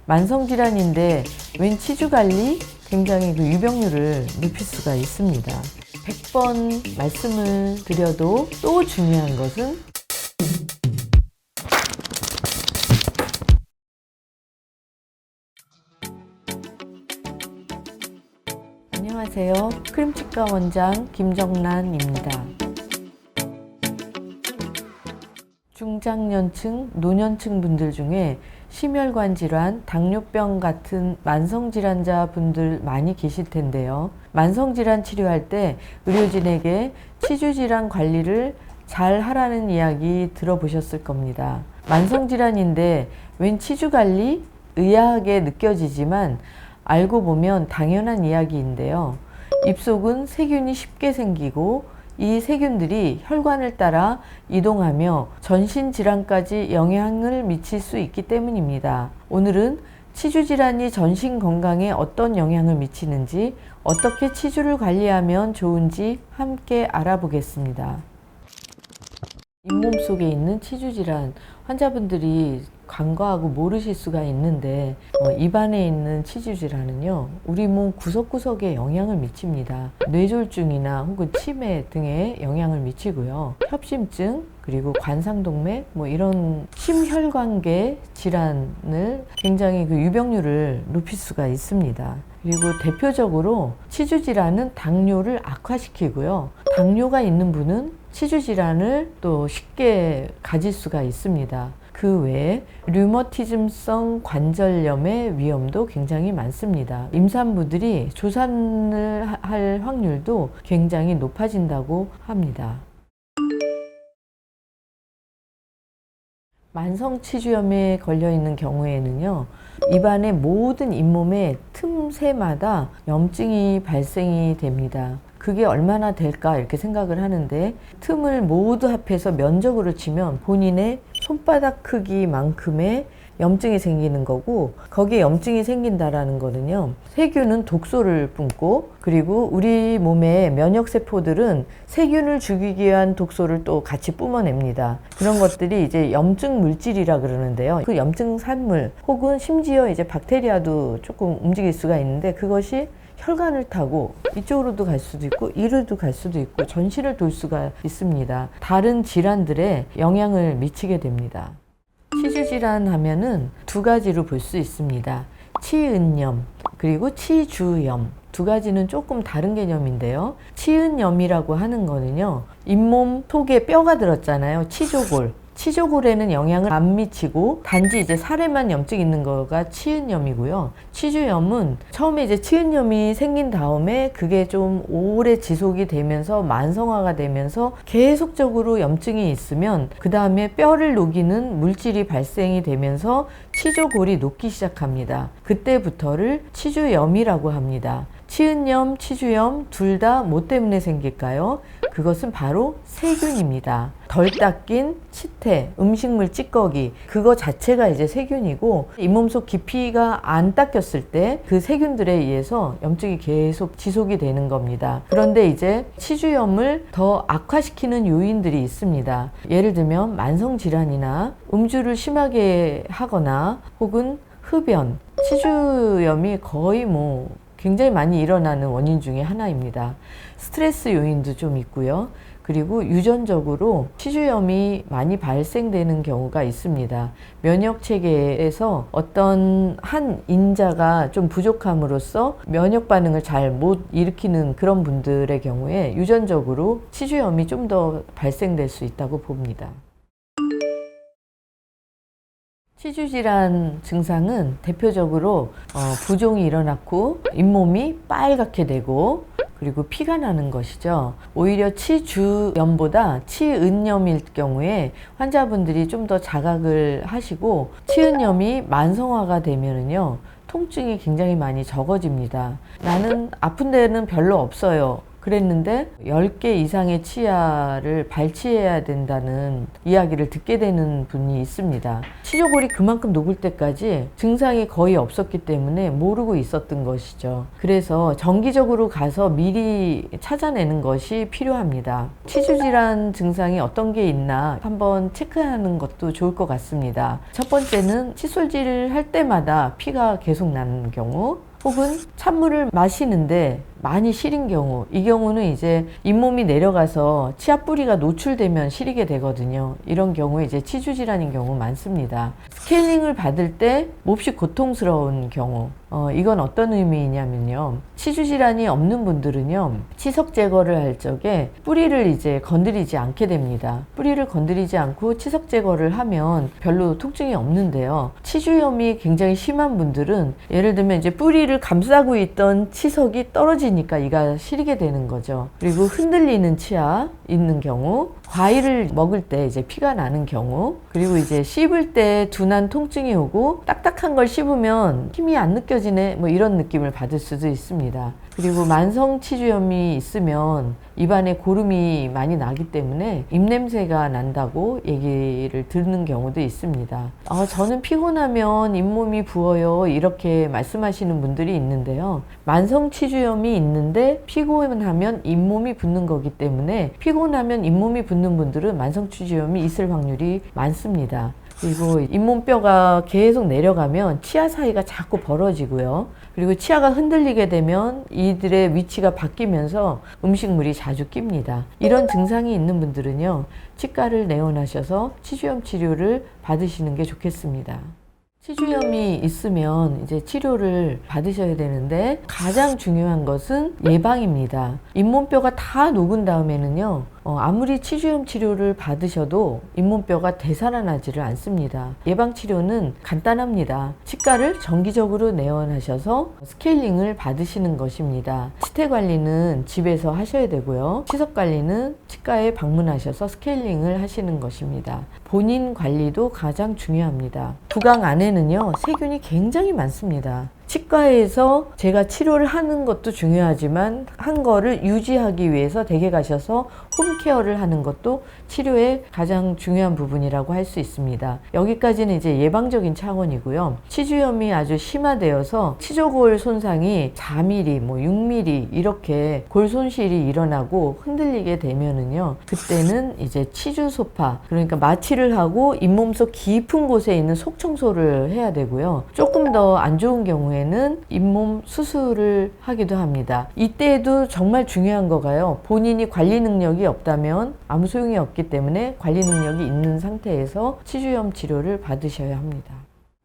만성질환인데 웬 치주관리? 굉장히 그 유병률을 높일 수가 있습니다. 100번 말씀을 드려도 또 중요한 것은 안녕하세요. 크림치과 원장 김정란입니다. 중장년층, 노년층 분들 중에 심혈관 질환, 당뇨병 같은 만성질환자 분들 많이 계실 텐데요. 만성질환 치료할 때 의료진에게 치주질환 관리를 잘 하라는 이야기 들어보셨을 겁니다. 만성질환인데 웬 치주관리? 의아하게 느껴지지만 알고 보면 당연한 이야기인데요. 입속은 세균이 쉽게 생기고 이 세균들이 혈관을 따라 이동하며 전신질환까지 영향을 미칠 수 있기 때문입니다. 오늘은 치주질환이 전신 건강에 어떤 영향을 미치는지, 어떻게 치주를 관리하면 좋은지 함께 알아보겠습니다. 잇몸 속에 있는 치주질환, 환자분들이 간과하고 모르실 수가 있는데 입안에 있는 치주질환은요, 우리 몸 구석구석에 영향을 미칩니다. 뇌졸중이나 혹은 치매 등에 영향을 미치고요. 협심증, 그리고 관상동맥 이런 심혈관계 질환을 굉장히 그 유병률을 높일 수가 있습니다. 그리고 대표적으로 치주질환은 당뇨를 악화시키고요. 당뇨가 있는 분은 치주질환을 또 쉽게 가질 수가 있습니다. 그 외에 류머티즘성 관절염의 위험도 굉장히 많습니다. 임산부들이 조산을 할 확률도 굉장히 높아진다고 합니다. 만성치주염에 걸려 있는 경우에는요, 입안의 모든 잇몸의 틈새마다 염증이 발생이 됩니다. 그게 얼마나 될까 이렇게 생각을 하는데, 틈을 모두 합해서 면적으로 치면 본인의 손바닥 크기만큼의 염증이 생기는 거고, 거기에 염증이 생긴다라는 거는요, 세균은 독소를 뿜고, 그리고 우리 몸의 면역세포들은 세균을 죽이기 위한 독소를 또 같이 뿜어냅니다. 그런 것들이 이제 염증 물질이라 그러는데요. 그 염증 산물 혹은 심지어 이제 박테리아도 조금 움직일 수가 있는데, 그것이 혈관을 타고 이쪽으로도 갈 수도 있고 이리도 갈 수도 있고 전신을 돌 수가 있습니다. 다른 질환들에 영향을 미치게 됩니다. 치주질환 하면은 두 가지로 볼 수 있습니다. 치은염 그리고 치주염, 두 가지는 조금 다른 개념인데요. 치은염이라고 하는 거는요, 잇몸 속에 뼈가 들었잖아요. 치조골. 치조골에는 영향을 안 미치고 단지 이제 살에만 염증이 있는 거가 치은염이고요. 치주염은 처음에 이제 치은염이 생긴 다음에 그게 좀 오래 지속이 되면서 만성화가 되면서 계속적으로 염증이 있으면 그 다음에 뼈를 녹이는 물질이 발생이 되면서 치조골이 녹기 시작합니다. 그때부터를 치주염이라고 합니다. 치은염, 치주염 둘 다 뭐 때문에 생길까요? 그것은 바로 세균입니다. 덜 닦인 치태, 음식물 찌꺼기, 그거 자체가 이제 세균이고, 잇몸 속 깊이가 안 닦였을 때 그 세균들에 의해서 염증이 계속 지속이 되는 겁니다. 그런데 이제 치주염을 더 악화시키는 요인들이 있습니다. 예를 들면 만성질환이나 음주를 심하게 하거나 혹은 흡연, 치주염이 거의 굉장히 많이 일어나는 원인 중에 하나입니다. 스트레스 요인도 좀 있고요. 그리고 유전적으로 치주염이 많이 발생되는 경우가 있습니다. 면역 체계에서 어떤 한 인자가 좀 부족함으로써 면역 반응을 잘 못 일으키는 그런 분들의 경우에 유전적으로 치주염이 좀 더 발생될 수 있다고 봅니다. 치주질환 증상은 대표적으로 부종이 일어났고 잇몸이 빨갛게 되고 그리고 피가 나는 것이죠. 오히려 치주염보다 치은염일 경우에 환자분들이 좀 더 자각을 하시고, 치은염이 만성화가 되면은요, 통증이 굉장히 많이 적어집니다. 나는 아픈 데는 별로 없어요. 그랬는데 10개 이상의 치아를 발치해야 된다는 이야기를 듣게 되는 분이 있습니다. 치조골이 그만큼 녹을 때까지 증상이 거의 없었기 때문에 모르고 있었던 것이죠. 그래서 정기적으로 가서 미리 찾아내는 것이 필요합니다. 치주질환 증상이 어떤 게 있나 한번 체크하는 것도 좋을 것 같습니다. 첫 번째는 칫솔질을 할 때마다 피가 계속 나는 경우, 혹은 찬물을 마시는데 많이 시린 경우, 이 경우는 이제 잇몸이 내려가서 치아 뿌리가 노출되면 시리게 되거든요. 이런 경우에 이제 치주 질환인 경우 많습니다. 스케일링을 받을 때 몹시 고통스러운 경우, 이건 어떤 의미냐면요. 치주 질환이 없는 분들은요, 치석 제거를 할 적에 뿌리를 이제 건드리지 않게 됩니다. 뿌리를 건드리지 않고 치석 제거를 하면 별로 통증이 없는데요. 치주염이 굉장히 심한 분들은 예를 들면 이제 뿌리를 감싸고 있던 치석이 떨어지니까 이가 시리게 되는 거죠. 그리고 흔들리는 치아 있는 경우, 과일을 먹을 때 이제 피가 나는 경우, 그리고 이제 씹을 때 둔한 통증이 오고 딱딱한 걸 씹으면 힘이 안 느껴지네, 뭐 이런 느낌을 받을 수도 있습니다. 그리고 만성 치주염이 있으면 입안에 고름이 많이 나기 때문에 입냄새가 난다고 얘기를 듣는 경우도 있습니다. 저는 피곤하면 잇몸이 부어요, 이렇게 말씀하시는 분들이 있는데요. 만성 치주염이 있는데 피곤하면 잇몸이 붓는 거기 때문에 피곤하면 잇몸이 붓는 분들은 만성 치주염이 있을 확률이 많습니다. 그리고 잇몸뼈가 계속 내려가면 치아 사이가 자꾸 벌어지고요. 그리고 치아가 흔들리게 되면 이들의 위치가 바뀌면서 음식물이 자주 낍니다. 이런 증상이 있는 분들은요, 치과를 내원하셔서 치주염 치료를 받으시는 게 좋겠습니다. 치주염이 있으면 이제 치료를 받으셔야 되는데 가장 중요한 것은 예방입니다. 잇몸뼈가 다 녹은 다음에는요, 아무리 치주염 치료를 받으셔도 잇몸뼈가 되살아나지를 않습니다. 예방 치료는 간단합니다. 치과를 정기적으로 내원하셔서 스케일링을 받으시는 것입니다. 치태 관리는 집에서 하셔야 되고요. 치석 관리는 치과에 방문하셔서 스케일링을 하시는 것입니다. 본인 관리도 가장 중요합니다. 구강 안에는요, 세균이 굉장히 많습니다. 치과에서 제가 치료를 하는 것도 중요하지만 한 거를 유지하기 위해서 댁에 가셔서 홈케어를 하는 것도 치료의 가장 중요한 부분이라고 할 수 있습니다. 여기까지는 이제 예방적인 차원이고요. 치주염이 아주 심화되어서 치조골 손상이 4mm, 6mm 이렇게 골 손실이 일어나고 흔들리게 되면은요, 그때는 이제 치주 소파, 그러니까 마취를 하고 잇몸 속 깊은 곳에 있는 속 청소를 해야 되고요. 조금 더 안 좋은 경우에 는 잇몸 수술을 하기도 합니다. 이때에도 정말 중요한 거가요, 본인이 관리 능력이 없다면 아무 소용이 없기 때문에 관리 능력이 있는 상태에서 치주염 치료를 받으셔야 합니다.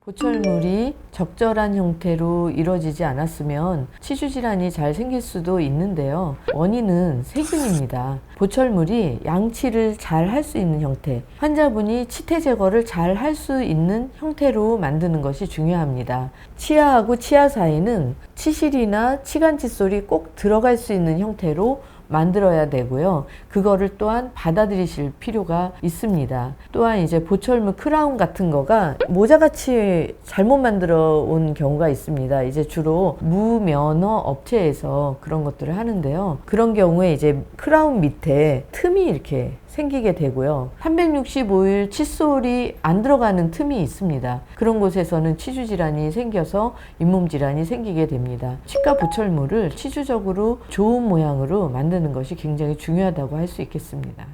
보철물이 적절한 형태로 이루어지지 않았으면 치주 질환이 잘 생길 수도 있는데요. 원인은 세균입니다. 보철물이 양치를 잘 할 수 있는 형태, 환자분이 치태 제거를 잘 할 수 있는 형태로 만드는 것이 중요합니다. 치아하고 치아 사이는 치실이나 치간 칫솔이 꼭 들어갈 수 있는 형태로 만들어야 되고요. 그거를 또한 받아들이실 필요가 있습니다. 또한 이제 보철물 크라운 같은 거가 모자같이 잘못 만들어 온 경우가 있습니다. 이제 주로 무면허 업체에서 그런 것들을 하는데요. 그런 경우에 이제 크라운 밑에 틈이 이렇게 생기게 되고요. 365일 칫솔이 안 들어가는 틈이 있습니다. 그런 곳에서는 치주 질환이 생겨서 잇몸 질환이 생기게 됩니다. 치과 보철물을 치주적으로 좋은 모양으로 만드는 것이 굉장히 중요하다고 할 수 있겠습니다.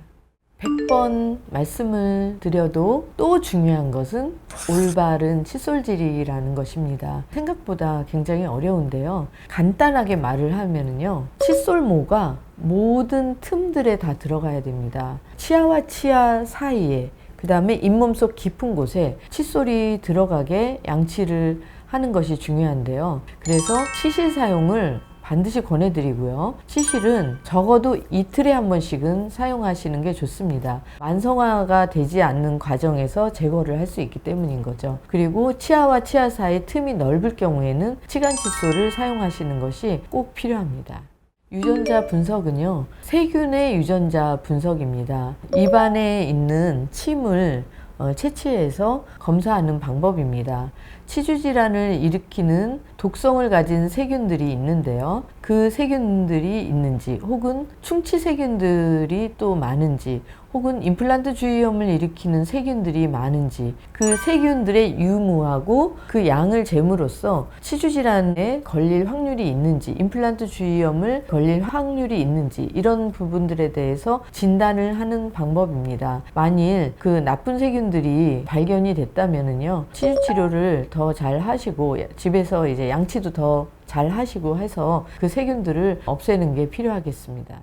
100번 말씀을 드려도 또 중요한 것은 올바른 칫솔질이라는 것입니다. 생각보다 굉장히 어려운데요. 간단하게 말을 하면요, 칫솔모가 모든 틈들에 다 들어가야 됩니다. 치아와 치아 사이에, 그 다음에 잇몸 속 깊은 곳에 칫솔이 들어가게 양치를 하는 것이 중요한데요. 그래서 치실 사용을 반드시 권해드리고요. 치실은 적어도 이틀에 한 번씩은 사용하시는 게 좋습니다. 만성화가 되지 않는 과정에서 제거를 할 수 있기 때문인 거죠. 그리고 치아와 치아 사이 틈이 넓을 경우에는 치간 칫솔을 사용하시는 것이 꼭 필요합니다. 유전자 분석은요, 세균의 유전자 분석입니다. 입안에 있는 침을 채취해서 검사하는 방법입니다. 치주 질환을 일으키는 독성을 가진 세균들이 있는데요. 그 세균들이 있는지, 혹은 충치 세균들이 또 많은지, 혹은 임플란트 주위염을 일으키는 세균들이 많은지, 그 세균들의 유무하고 그 양을 잴으로써 치주 질환에 걸릴 확률이 있는지, 임플란트 주위염을 걸릴 확률이 있는지, 이런 부분들에 대해서 진단을 하는 방법입니다. 만일 그 나쁜 세균들이 발견이 됐다면은요, 치주 치료를 더 잘 하시고 집에서 이제 양치도 더 잘 하시고 해서 그 세균들을 없애는 게 필요하겠습니다.